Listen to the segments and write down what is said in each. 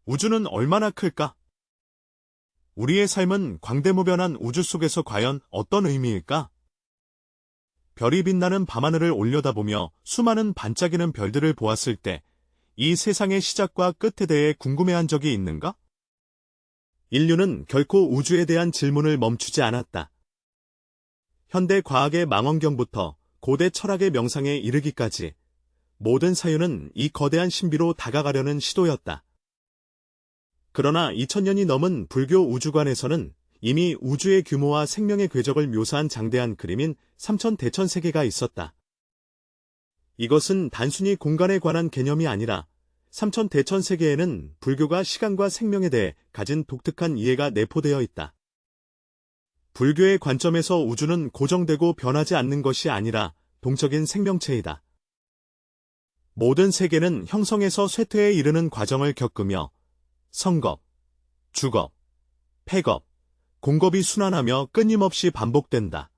우주는 얼마나 클까? 우리의 삶은 광대무변한 우주 속에서 과연 어떤 의미일까? 별이 빛나는 밤하늘을 올려다보며 수많은 반짝이는 별들을 보았을 때 이 세상의 시작과 끝에 대해 궁금해한 적이 있는가? 인류는 결코 우주에 대한 질문을 멈추지 않았다. 현대 과학의 망원경부터 고대 철학의 명상에 이르기까지 모든 사유는 이 거대한 신비로 다가가려는 시도였다. 그러나 2000년이 넘은 불교 우주관에서는 이미 우주의 규모와 생명의 궤적을 묘사한 장대한 그림인 삼천대천세계가 있었다. 이것은 단순히 공간에 관한 개념이 아니라 삼천대천세계에는 불교가 시간과 생명에 대해 가진 독특한 이해가 내포되어 있다. 불교의 관점에서 우주는 고정되고 변하지 않는 것이 아니라 동적인 생명체이다. 모든 세계는 형성에서 쇠퇴에 이르는 과정을 겪으며 성겁, 주겁, 폐겁, 공겁이 순환하며 끊임없이 반복된다.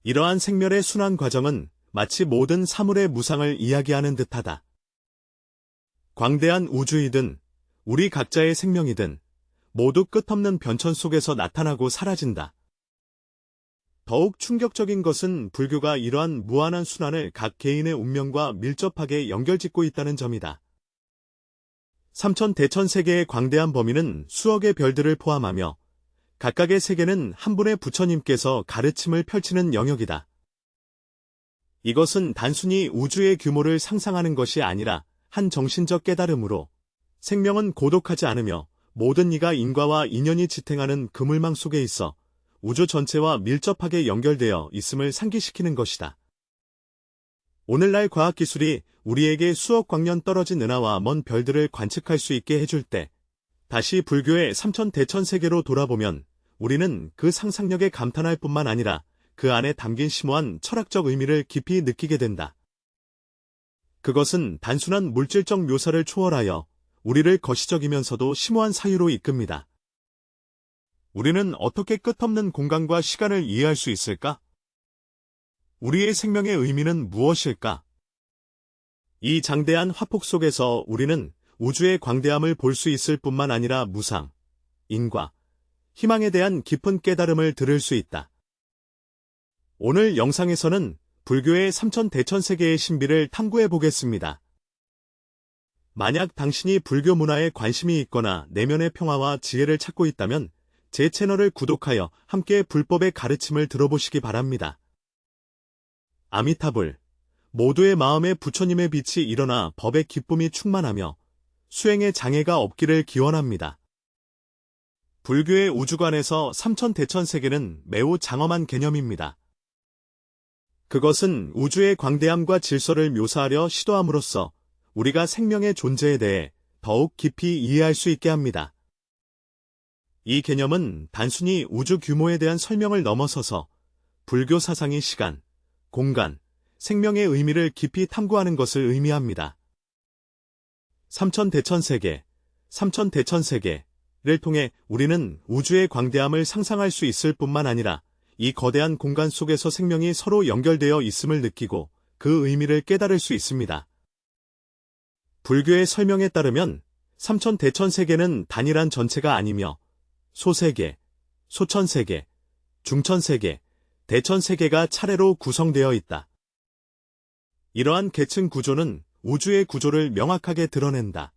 이러한 생멸의 순환 과정은 마치 모든 사물의 무상을 이야기하는 듯하다. 광대한 우주이든 우리 각자의 생명이든 모두 끝없는 변천 속에서 나타나고 사라진다. 더욱 충격적인 것은 불교가 이러한 무한한 순환을 각 개인의 운명과 밀접하게 연결짓고 있다는 점이다. 삼천대천세계의 광대한 범위는 수억의 별들을 포함하며 각각의 세계는 한 분의 부처님께서 가르침을 펼치는 영역이다. 이것은 단순히 우주의 규모를 상상하는 것이 아니라 한 정신적 깨달음으로 생명은 고독하지 않으며 모든 이가 인과와 인연이 지탱하는 그물망 속에 있어 우주 전체와 밀접하게 연결되어 있음을 상기시키는 것이다. 오늘날 과학기술이 우리에게 수억 광년 떨어진 은하와 먼 별들을 관측할 수 있게 해줄 때 다시 불교의 삼천대천세계로 돌아보면 우리는 그 상상력에 감탄할 뿐만 아니라 그 안에 담긴 심오한 철학적 의미를 깊이 느끼게 된다. 그것은 단순한 물질적 묘사를 초월하여 우리를 거시적이면서도 심오한 사유로 이끕니다. 우리는 어떻게 끝없는 공간과 시간을 이해할 수 있을까? 우리의 생명의 의미는 무엇일까? 이 장대한 화폭 속에서 우리는 우주의 광대함을 볼 수 있을 뿐만 아니라 무상, 인과, 희망에 대한 깊은 깨달음을 들을 수 있다. 오늘 영상에서는 불교의 삼천대천세계의 신비를 탐구해 보겠습니다. 만약 당신이 불교 문화에 관심이 있거나 내면의 평화와 지혜를 찾고 있다면 제 채널을 구독하여 함께 불법의 가르침을 들어보시기 바랍니다. 아미타불, 모두의 마음에 부처님의 빛이 일어나 법의 기쁨이 충만하며 수행의 장애가 없기를 기원합니다. 불교의 우주관에서 삼천대천세계는 매우 장엄한 개념입니다. 그것은 우주의 광대함과 질서를 묘사하려 시도함으로써 우리가 생명의 존재에 대해 더욱 깊이 이해할 수 있게 합니다. 이 개념은 단순히 우주 규모에 대한 설명을 넘어서서 불교 사상이 시간, 공간, 생명의 의미를 깊이 탐구하는 것을 의미합니다. 삼천대천세계, 삼천대천세계를 통해 우리는 우주의 광대함을 상상할 수 있을 뿐만 아니라 이 거대한 공간 속에서 생명이 서로 연결되어 있음을 느끼고 그 의미를 깨달을 수 있습니다. 불교의 설명에 따르면 삼천대천세계는 단일한 전체가 아니며 소세계, 소천세계, 중천세계, 대천세계가 차례로 구성되어 있다. 이러한 계층 구조는 우주의 구조를 명확하게 드러낸다.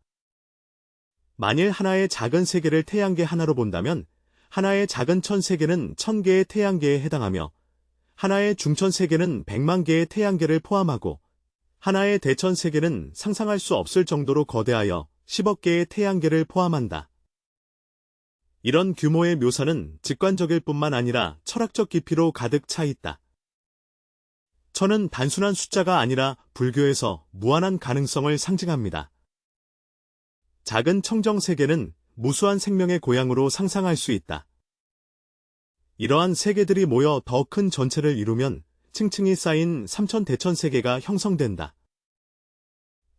만일 하나의 작은 세계를 태양계 하나로 본다면 하나의 작은 천세계는 1000개의 태양계에 해당하며 하나의 중천세계는 100만 개의 태양계를 포함하고 하나의 대천세계는 상상할 수 없을 정도로 거대하여 10억 개의 태양계를 포함한다. 이런 규모의 묘사는 직관적일 뿐만 아니라 철학적 깊이로 가득 차 있다. 천은 단순한 숫자가 아니라 불교에서 무한한 가능성을 상징합니다. 작은 청정세계는 무수한 생명의 고향으로 상상할 수 있다. 이러한 세계들이 모여 더 큰 전체를 이루면 층층이 쌓인 삼천대천세계가 형성된다.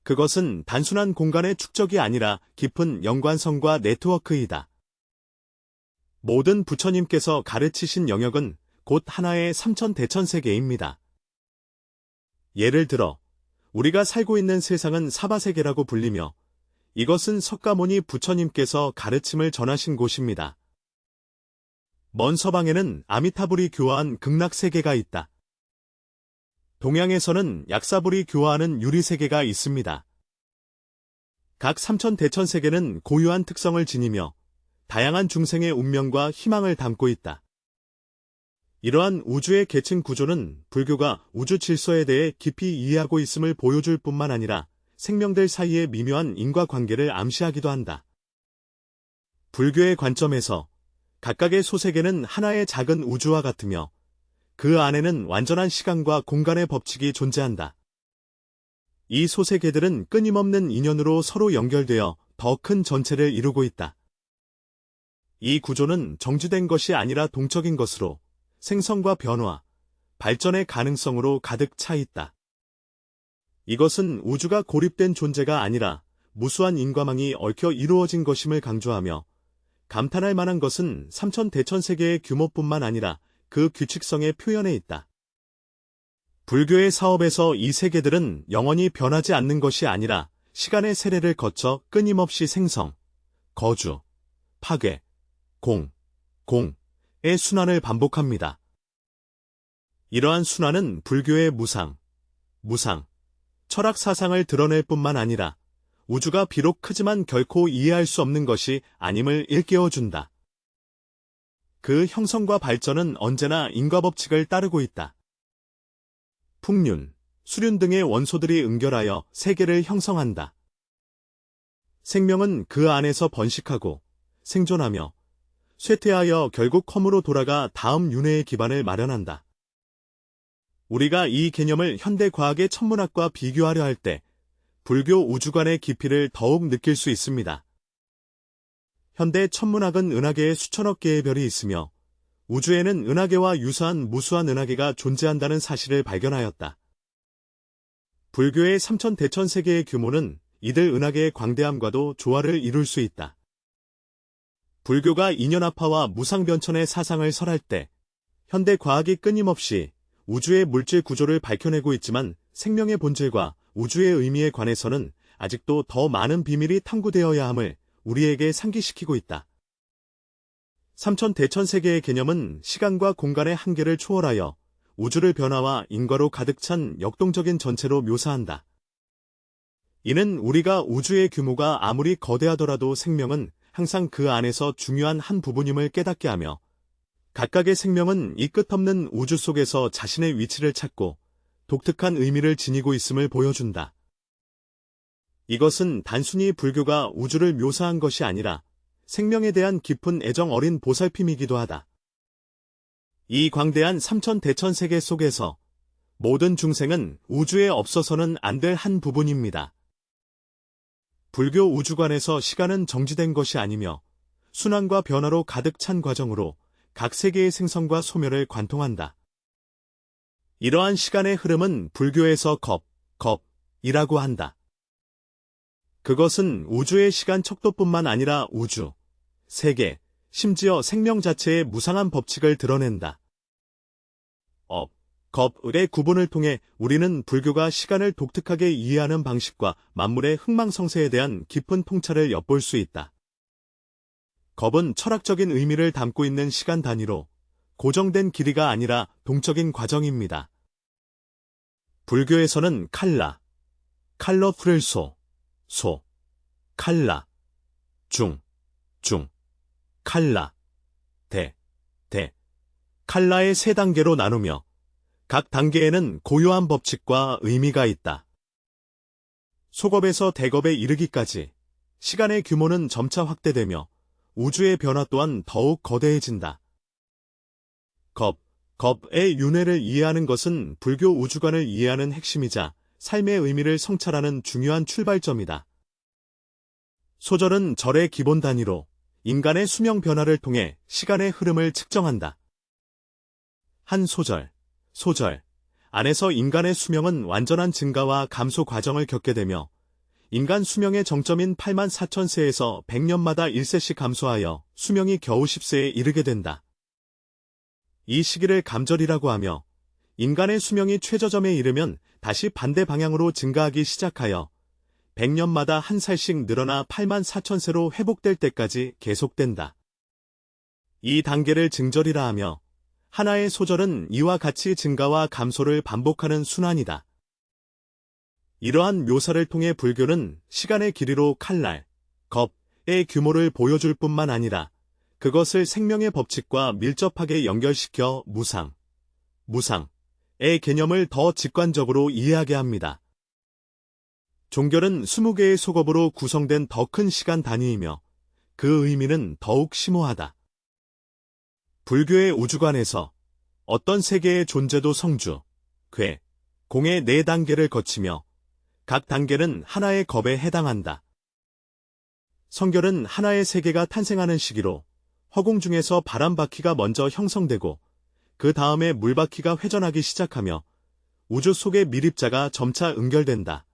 그것은 단순한 공간의 축적이 아니라 깊은 연관성과 네트워크이다. 모든 부처님께서 가르치신 영역은 곧 하나의 삼천대천세계입니다. 예를 들어 우리가 살고 있는 세상은 사바세계라고 불리며 이것은 석가모니 부처님께서 가르침을 전하신 곳입니다. 먼 서방에는 아미타불이 교화한 극락세계가 있다. 동양에서는 약사불이 교화하는 유리세계가 있습니다. 각 삼천대천세계는 고유한 특성을 지니며 다양한 중생의 운명과 희망을 담고 있다. 이러한 우주의 계층 구조는 불교가 우주 질서에 대해 깊이 이해하고 있음을 보여줄 뿐만 아니라 생명들 사이의 미묘한 인과관계를 암시하기도 한다. 불교의 관점에서 각각의 소세계는 하나의 작은 우주와 같으며 그 안에는 완전한 시간과 공간의 법칙이 존재한다. 이 소세계들은 끊임없는 인연으로 서로 연결되어 더 큰 전체를 이루고 있다. 이 구조는 정지된 것이 아니라 동적인 것으로 생성과 변화, 발전의 가능성으로 가득 차 있다. 이것은 우주가 고립된 존재가 아니라 무수한 인과망이 얽혀 이루어진 것임을 강조하며 감탄할 만한 것은 삼천대천세계의 규모뿐만 아니라 그 규칙성의 표현에 있다. 불교의 사업에서 이 세계들은 영원히 변하지 않는 것이 아니라 시간의 세례를 거쳐 끊임없이 생성, 거주, 파괴, 공의 순환을 반복합니다. 이러한 순환은 불교의 무상, 철학 사상을 드러낼 뿐만 아니라 우주가 비록 크지만 결코 이해할 수 없는 것이 아님을 일깨워준다. 그 형성과 발전은 언제나 인과법칙을 따르고 있다. 풍륜, 수륜 등의 원소들이 응결하여 세계를 형성한다. 생명은 그 안에서 번식하고 생존하며 쇠퇴하여 결국 컴으로 돌아가 다음 윤회의 기반을 마련한다. 우리가 이 개념을 현대 과학의 천문학과 비교하려 할 때 불교 우주관의 깊이를 더욱 느낄 수 있습니다. 현대 천문학은 은하계에 수천억 개의 별이 있으며 우주에는 은하계와 유사한 무수한 은하계가 존재한다는 사실을 발견하였다. 불교의 삼천대천세계의 규모는 이들 은하계의 광대함과도 조화를 이룰 수 있다. 불교가 인연합화와 무상변천의 사상을 설할 때 현대 과학이 끊임없이 우주의 물질 구조를 밝혀내고 있지만 생명의 본질과 우주의 의미에 관해서는 아직도 더 많은 비밀이 탐구되어야 함을 우리에게 상기시키고 있다. 삼천대천세계의 개념은 시간과 공간의 한계를 초월하여 우주를 변화와 인과로 가득 찬 역동적인 전체로 묘사한다. 이는 우리가 우주의 규모가 아무리 거대하더라도 생명은 항상 그 안에서 중요한 한 부분임을 깨닫게 하며 각각의 생명은 이 끝없는 우주 속에서 자신의 위치를 찾고 독특한 의미를 지니고 있음을 보여준다. 이것은 단순히 불교가 우주를 묘사한 것이 아니라 생명에 대한 깊은 애정 어린 보살핌이기도 하다. 이 광대한 삼천대천세계 속에서 모든 중생은 우주에 없어서는 안 될 한 부분입니다. 불교 우주관에서 시간은 정지된 것이 아니며 순환과 변화로 가득 찬 과정으로 각 세계의 생성과 소멸을 관통한다. 이러한 시간의 흐름은 불교에서 겁이라고 한다. 그것은 우주의 시간 척도뿐만 아니라 우주, 세계, 심지어 생명 자체의 무상한 법칙을 드러낸다. 겁의 구분을 통해 우리는 불교가 시간을 독특하게 이해하는 방식과 만물의 흥망성쇠에 대한 깊은 통찰을 엿볼 수 있다. 겁은 철학적인 의미를 담고 있는 시간 단위로 고정된 길이가 아니라 동적인 과정입니다. 불교에서는 칼러풀을 칼라, 중, 칼라, 대, 칼라의 세 단계로 나누며 각 단계에는 고유한 법칙과 의미가 있다. 소겁에서 대겁에 이르기까지 시간의 규모는 점차 확대되며 우주의 변화 또한 더욱 거대해진다. 겁의 윤회를 이해하는 것은 불교 우주관을 이해하는 핵심이자 삶의 의미를 성찰하는 중요한 출발점이다. 소절은 절의 기본 단위로 인간의 수명 변화를 통해 시간의 흐름을 측정한다. 한 소절 안에서 인간의 수명은 완전한 증가와 감소 과정을 겪게 되며 인간 수명의 정점인 84,000세에서 100년마다 1세씩 감소하여 수명이 겨우 10세에 이르게 된다. 이 시기를 감절이라고 하며 인간의 수명이 최저점에 이르면 다시 반대 방향으로 증가하기 시작하여 100년마다 한 살씩 늘어나 84,000세로 회복될 때까지 계속된다. 이 단계를 증절이라 하며 하나의 소절은 이와 같이 증가와 감소를 반복하는 순환이다. 이러한 묘사를 통해 불교는 시간의 길이로 칼날, 겁의 규모를 보여줄 뿐만 아니라 그것을 생명의 법칙과 밀접하게 연결시켜 무상의 개념을 더 직관적으로 이해하게 합니다. 종결은 20개의 속업으로 구성된 더 큰 시간 단위이며 그 의미는 더욱 심오하다. 불교의 우주관에서 어떤 세계의 존재도 성주, 괴, 공의 4단계를 거치며 각 단계는 하나의 겁에 해당한다. 성결은 하나의 세계가 탄생하는 시기로 허공 중에서 바람바퀴가 먼저 형성되고 그 다음에 물바퀴가 회전하기 시작하며 우주 속의 미립자가 점차 응결된다.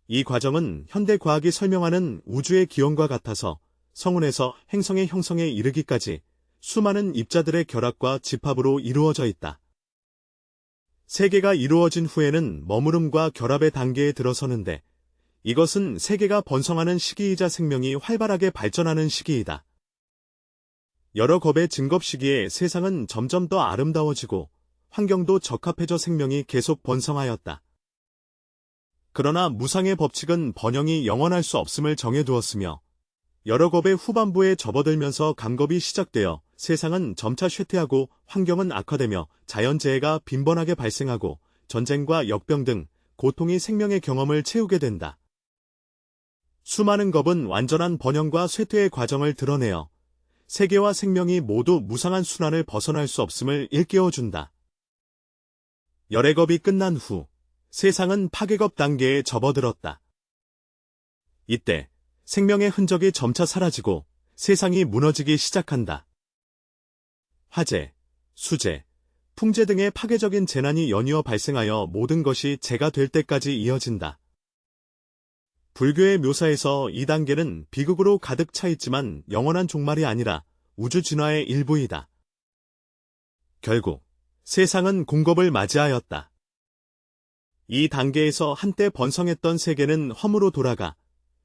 이 과정은 현대 과학이 설명하는 우주의 기원과 같아서 성운에서 행성의 형성에 이르기까지 수많은 입자들의 결합과 집합으로 이루어져 있다. 세계가 이루어진 후에는 머무름과 결합의 단계에 들어서는데 이것은 세계가 번성하는 시기이자 생명이 활발하게 발전하는 시기이다. 여러 겁의 증겁 시기에 세상은 점점 더 아름다워지고 환경도 적합해져 생명이 계속 번성하였다. 그러나 무상의 법칙은 번영이 영원할 수 없음을 정해두었으며 여러 겁의 후반부에 접어들면서 감겁이 시작되어 세상은 점차 쇠퇴하고 환경은 악화되며 자연재해가 빈번하게 발생하고 전쟁과 역병 등 고통이 생명의 경험을 채우게 된다. 수많은 겁은 완전한 번영과 쇠퇴의 과정을 드러내어 세계와 생명이 모두 무상한 순환을 벗어날 수 없음을 일깨워준다. 열의 겁이 끝난 후 세상은 파괴겁 단계에 접어들었다. 이때 생명의 흔적이 점차 사라지고 세상이 무너지기 시작한다. 화재, 수재, 풍재 등의 파괴적인 재난이 연이어 발생하여 모든 것이 재가 될 때까지 이어진다. 불교의 묘사에서 이 단계는 비극으로 가득 차 있지만 영원한 종말이 아니라 우주 진화의 일부이다. 결국 세상은 공겁을 맞이하였다. 이 단계에서 한때 번성했던 세계는 험으로 돌아가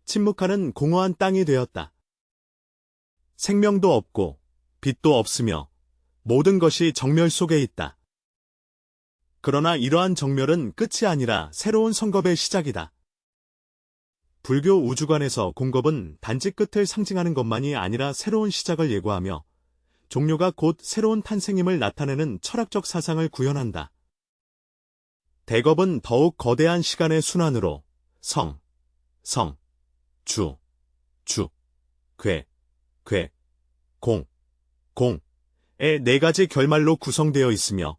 침묵하는 공허한 땅이 되었다. 생명도 없고 빛도 없으며 모든 것이 정멸 속에 있다. 그러나 이러한 정멸은 끝이 아니라 새로운 성겁의 시작이다. 불교 우주관에서 공겁은 단지 끝을 상징하는 것만이 아니라 새로운 시작을 예고하며 종료가 곧 새로운 탄생임을 나타내는 철학적 사상을 구현한다. 대겁은 더욱 거대한 시간의 순환으로 성, 주, 괴, 공, 의 4가지 결말로 구성되어 있으며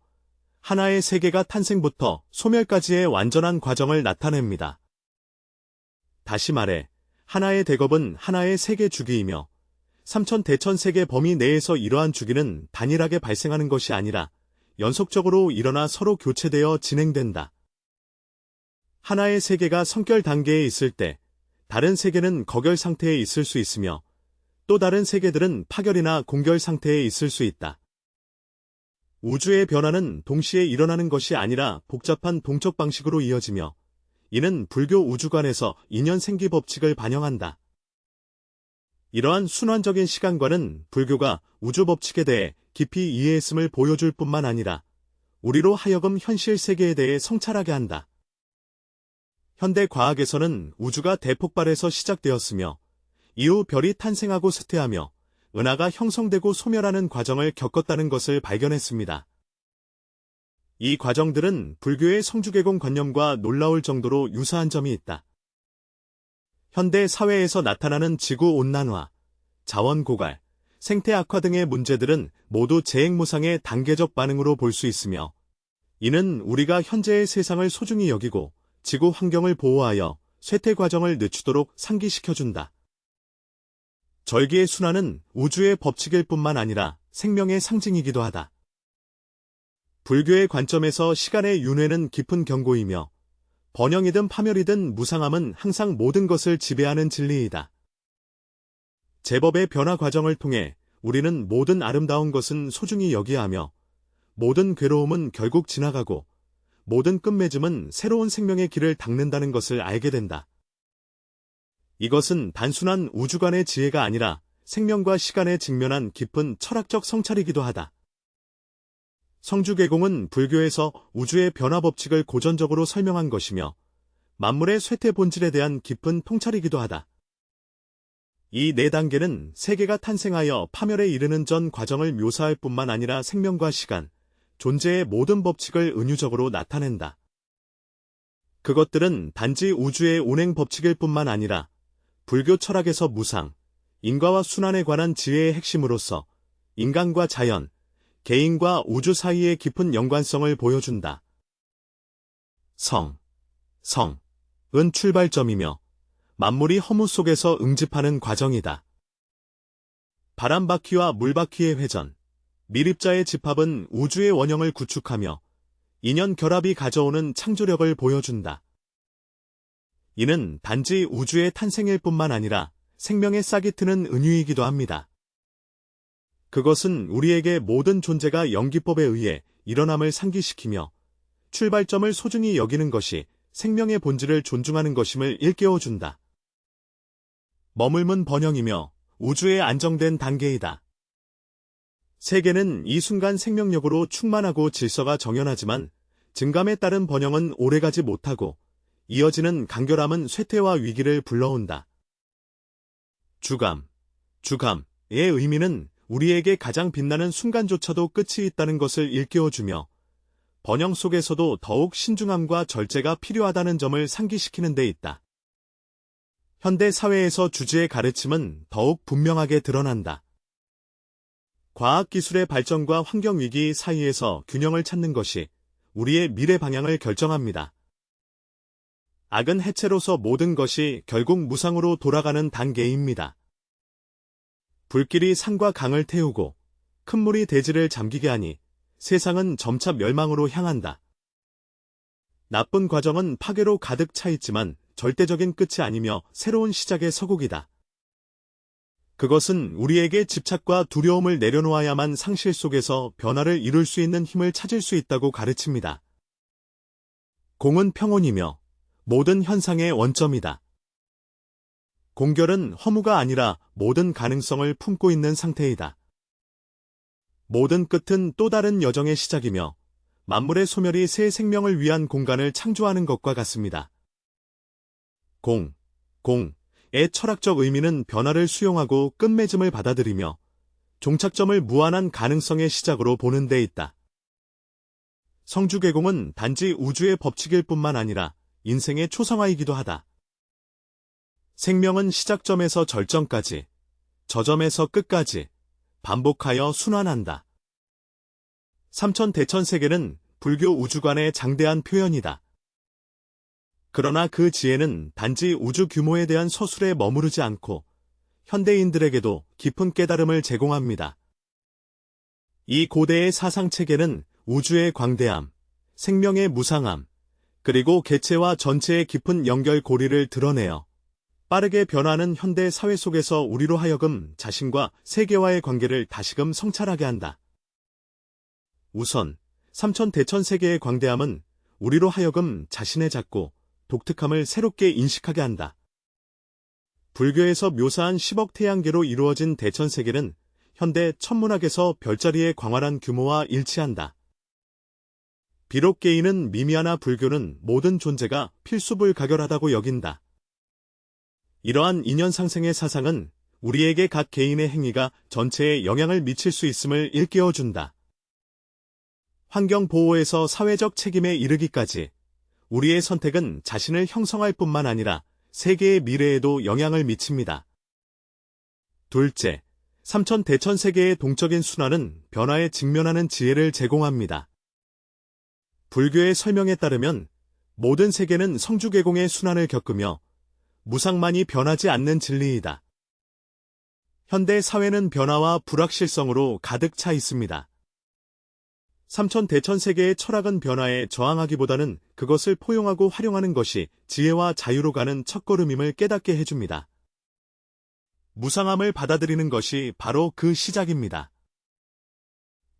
하나의 세계가 탄생부터 소멸까지의 완전한 과정을 나타냅니다. 다시 말해 하나의 대겁은 하나의 세계 주기이며 삼천대천세계 범위 내에서 이러한 주기는 단일하게 발생하는 것이 아니라 연속적으로 일어나 서로 교체되어 진행된다. 하나의 세계가 성결 단계에 있을 때 다른 세계는 거결 상태에 있을 수 있으며 또 다른 세계들은 파결이나 공결 상태에 있을 수 있다. 우주의 변화는 동시에 일어나는 것이 아니라 복잡한 동적 방식으로 이어지며 이는 불교 우주관에서 인연생기 법칙을 반영한다. 이러한 순환적인 시간관은 불교가 우주 법칙에 대해 깊이 이해했음을 보여줄 뿐만 아니라 우리로 하여금 현실 세계에 대해 성찰하게 한다. 현대 과학에서는 우주가 대폭발해서 시작되었으며 이후 별이 탄생하고 쇠퇴하며 은하가 형성되고 소멸하는 과정을 겪었다는 것을 발견했습니다. 이 과정들은 불교의 성주개공 관념과 놀라울 정도로 유사한 점이 있다. 현대 사회에서 나타나는 지구온난화, 자원 고갈, 생태 악화 등의 문제들은 모두 재행무상의 단계적 반응으로 볼 수 있으며 이는 우리가 현재의 세상을 소중히 여기고 지구 환경을 보호하여 쇠퇴 과정을 늦추도록 상기시켜준다. 절기의 순환은 우주의 법칙일 뿐만 아니라 생명의 상징이기도 하다. 불교의 관점에서 시간의 윤회는 깊은 경고이며 번영이든 파멸이든 무상함은 항상 모든 것을 지배하는 진리이다. 제법의 변화 과정을 통해 우리는 모든 아름다운 것은 소중히 여기야 하며 모든 괴로움은 결국 지나가고 모든 끝맺음은 새로운 생명의 길을 닦는다는 것을 알게 된다. 이것은 단순한 우주관의 지혜가 아니라 생명과 시간에 직면한 깊은 철학적 성찰이기도 하다. 성주개공은 불교에서 우주의 변화 법칙을 고전적으로 설명한 것이며 만물의 쇠퇴 본질에 대한 깊은 통찰이기도 하다. 이 네 단계는 세계가 탄생하여 파멸에 이르는 전 과정을 묘사할 뿐만 아니라 생명과 시간, 존재의 모든 법칙을 은유적으로 나타낸다. 그것들은 단지 우주의 운행 법칙일 뿐만 아니라 불교 철학에서 무상, 인과와 순환에 관한 지혜의 핵심으로서 인간과 자연, 개인과 우주 사이의 깊은 연관성을 보여준다. 성은 출발점이며 만물이 허무 속에서 응집하는 과정이다. 바람바퀴와 물바퀴의 회전, 밀입자의 집합은 우주의 원형을 구축하며 인연 결합이 가져오는 창조력을 보여준다. 이는 단지 우주의 탄생일 뿐만 아니라 생명의 싹이 트는 은유이기도 합니다. 그것은 우리에게 모든 존재가 연기법에 의해 일어남을 상기시키며 출발점을 소중히 여기는 것이 생명의 본질을 존중하는 것임을 일깨워준다. 머물문 번영이며 우주의 안정된 단계이다. 세계는 이 순간 생명력으로 충만하고 질서가 정연하지만 증감에 따른 번영은 오래가지 못하고 이어지는 간결함은 쇠퇴와 위기를 불러온다. 주감의 의미는 우리에게 가장 빛나는 순간조차도 끝이 있다는 것을 일깨워주며 번영 속에서도 더욱 신중함과 절제가 필요하다는 점을 상기시키는 데 있다. 현대 사회에서 주지의 가르침은 더욱 분명하게 드러난다. 과학기술의 발전과 환경위기 사이에서 균형을 찾는 것이 우리의 미래 방향을 결정합니다. 악은 해체로서 모든 것이 결국 무상으로 돌아가는 단계입니다. 불길이 산과 강을 태우고 큰 물이 대지를 잠기게 하니 세상은 점차 멸망으로 향한다. 나쁜 과정은 파괴로 가득 차 있지만 절대적인 끝이 아니며 새로운 시작의 서곡이다. 그것은 우리에게 집착과 두려움을 내려놓아야만 상실 속에서 변화를 이룰 수 있는 힘을 찾을 수 있다고 가르칩니다. 공은 평온이며 모든 현상의 원점이다. 공결은 허무가 아니라 모든 가능성을 품고 있는 상태이다. 모든 끝은 또 다른 여정의 시작이며 만물의 소멸이 새 생명을 위한 공간을 창조하는 것과 같습니다. 공의 철학적 의미는 변화를 수용하고 끝맺음을 받아들이며 종착점을 무한한 가능성의 시작으로 보는 데 있다. 성주개공은 단지 우주의 법칙일 뿐만 아니라 인생의 초상화이기도 하다. 생명은 시작점에서 절정까지, 저점에서 끝까지 반복하여 순환한다. 삼천대천세계는 불교 우주관의 장대한 표현이다. 그러나 그 지혜는 단지 우주 규모에 대한 서술에 머무르지 않고 현대인들에게도 깊은 깨달음을 제공합니다. 이 고대의 사상체계는 우주의 광대함, 생명의 무상함, 그리고 개체와 전체의 깊은 연결고리를 드러내어 빠르게 변화하는 현대 사회 속에서 우리로 하여금 자신과 세계와의 관계를 다시금 성찰하게 한다. 우선 삼천대천세계의 광대함은 우리로 하여금 자신의 작고 독특함을 새롭게 인식하게 한다. 불교에서 묘사한 10억 태양계로 이루어진 대천세계는 현대 천문학에서 별자리의 광활한 규모와 일치한다. 비록 개인은 미미하나 불교는 모든 존재가 필수불가결하다고 여긴다. 이러한 인연상생의 사상은 우리에게 각 개인의 행위가 전체에 영향을 미칠 수 있음을 일깨워준다. 환경보호에서 사회적 책임에 이르기까지 우리의 선택은 자신을 형성할 뿐만 아니라 세계의 미래에도 영향을 미칩니다. 둘째, 삼천대천세계의 동적인 순환은 변화에 직면하는 지혜를 제공합니다. 불교의 설명에 따르면 모든 세계는 성주개공의 순환을 겪으며 무상만이 변하지 않는 진리이다. 현대 사회는 변화와 불확실성으로 가득 차 있습니다. 삼천대천세계의 철학은 변화에 저항하기보다는 그것을 포용하고 활용하는 것이 지혜와 자유로 가는 첫걸음임을 깨닫게 해줍니다. 무상함을 받아들이는 것이 바로 그 시작입니다.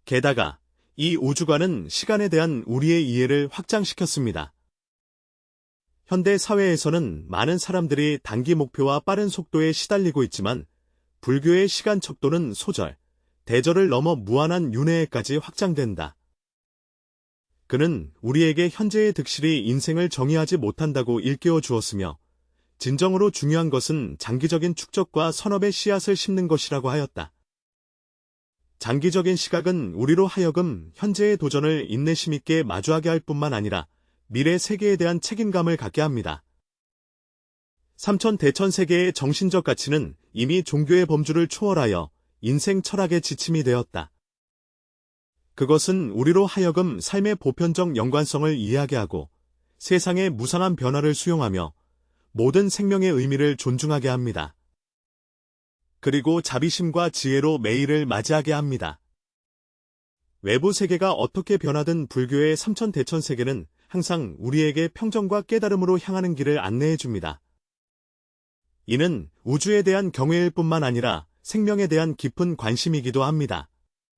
게다가 이 우주관은 시간에 대한 우리의 이해를 확장시켰습니다. 현대 사회에서는 많은 사람들이 단기 목표와 빠른 속도에 시달리고 있지만 불교의 시간 척도는 소절, 대절을 넘어 무한한 윤회에까지 확장된다. 그는 우리에게 현재의 득실이 인생을 정의하지 못한다고 일깨워 주었으며 진정으로 중요한 것은 장기적인 축적과 선업의 씨앗을 심는 것이라고 하였다. 장기적인 시각은 우리로 하여금 현재의 도전을 인내심 있게 마주하게 할 뿐만 아니라 미래 세계에 대한 책임감을 갖게 합니다. 삼천대천 세계의 정신적 가치는 이미 종교의 범주를 초월하여 인생 철학의 지침이 되었다. 그것은 우리로 하여금 삶의 보편적 연관성을 이해하게 하고 세상의 무상한 변화를 수용하며 모든 생명의 의미를 존중하게 합니다. 그리고 자비심과 지혜로 매일을 맞이하게 합니다. 외부 세계가 어떻게 변하든 불교의 삼천대천 세계는 항상 우리에게 평정과 깨달음으로 향하는 길을 안내해 줍니다. 이는 우주에 대한 경외일 뿐만 아니라 생명에 대한 깊은 관심이기도 합니다.